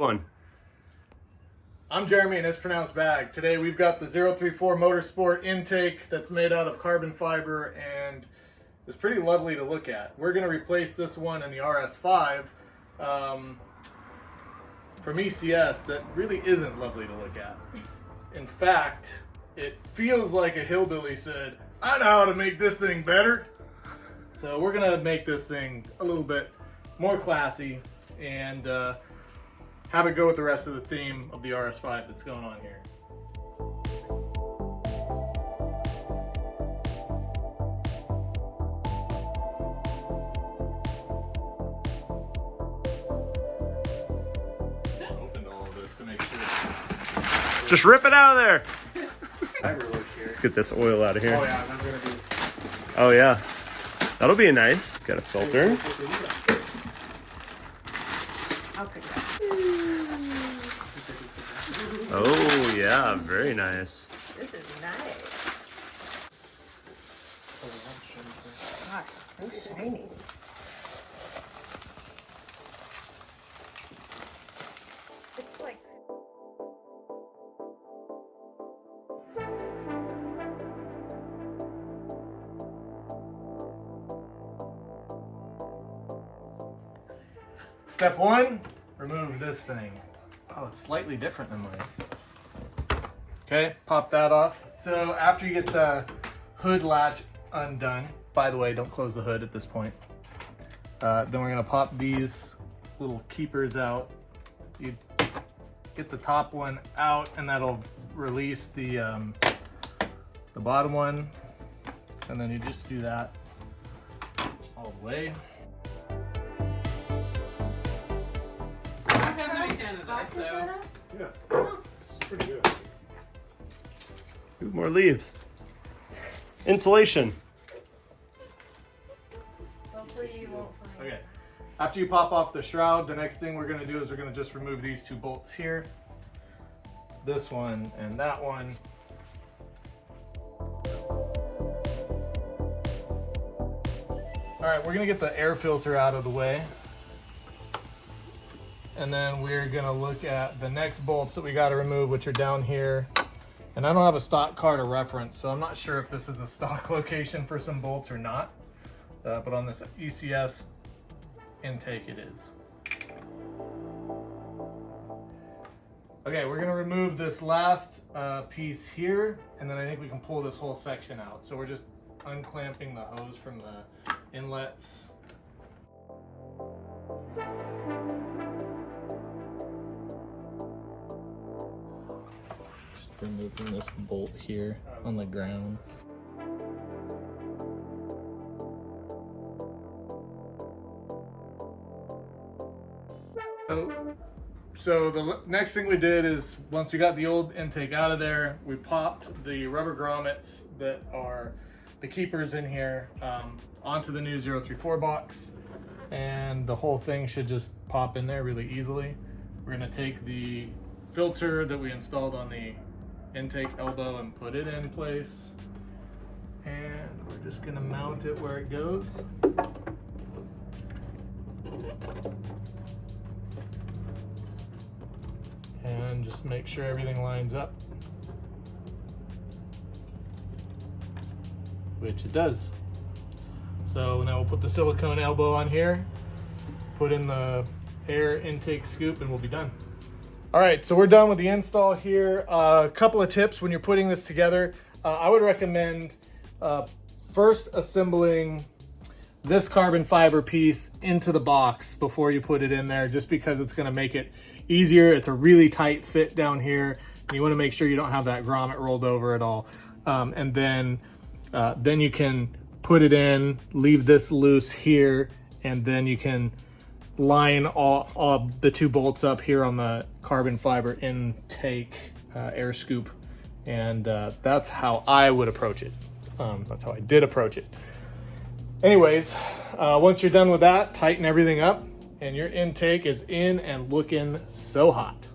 One. I'm Jeremy and it's pronounced Bag. Today we've got the 034 Motorsport intake that's made out of carbon fiber and it's pretty lovely to look at. We're going to replace this one in the RS5 from ECS that really isn't lovely to look at. In fact, it feels like a hillbilly said, I know how to make this thing better. So we're going to make this thing a little bit more classy and have it go with the rest of the theme of the RS5 that's going on here. Opened all of this to make sure. Just rip it out of there. Let's get this oil out of here. Oh yeah, that's gonna be. Oh yeah, that'll be nice. Got a filter. I'll pick it up. Oh yeah, very nice. This is nice. God, it's so shiny. It's like... Step one, remove this thing. Oh, it's slightly different than mine. Okay, pop that off. So after you get the hood latch undone, by the way, don't close the hood at this point. Then we're gonna pop these little keepers out. You get the top one out and that'll release the bottom one. And then you just do that all the way. Yeah, it's pretty good. Ooh, more leaves. Insulation. Hopefully you won't find... Okay, after you pop off the shroud, the next thing we're gonna do is we're gonna just remove these two bolts here. This one and that one. All right, we're gonna get the air filter out of the way. And then we're gonna look at the next bolts that we gotta remove, which are down here. And I don't have a stock car to reference, so I'm not sure if this is a stock location for some bolts or not. But on this ECS intake, it is. Okay, we're gonna remove this last piece here, and then I think we can pull this whole section out. So we're just unclamping the hose from the inlets. Just removing this bolt here on the ground. So the next thing we did is, once we got the old intake out of there, we popped the rubber grommets that are the keepers in here onto the new 034 box, and the whole thing should just pop in there really easily. We're gonna take the filter that we installed on the intake elbow and put it in place, and we're just gonna mount it where it goes. And just make sure everything lines up, which it does. So now we'll put the silicone elbow on here, put in the air intake scoop, and we'll be done. All right, so we're done with the install here. A couple of tips when you're putting this together. I would recommend first assembling this carbon fiber piece into the box before you put it in there, just because it's gonna make it easier. It's a really tight fit down here, and you wanna make sure you don't have that grommet rolled over at all. And then you can put it in, leave this loose here, and then you can line all the two bolts up here on the carbon fiber intake air scoop. And that's how I would approach it. That's how I did approach it. Anyways, once you're done with that, tighten everything up, and your intake is in and looking so hot.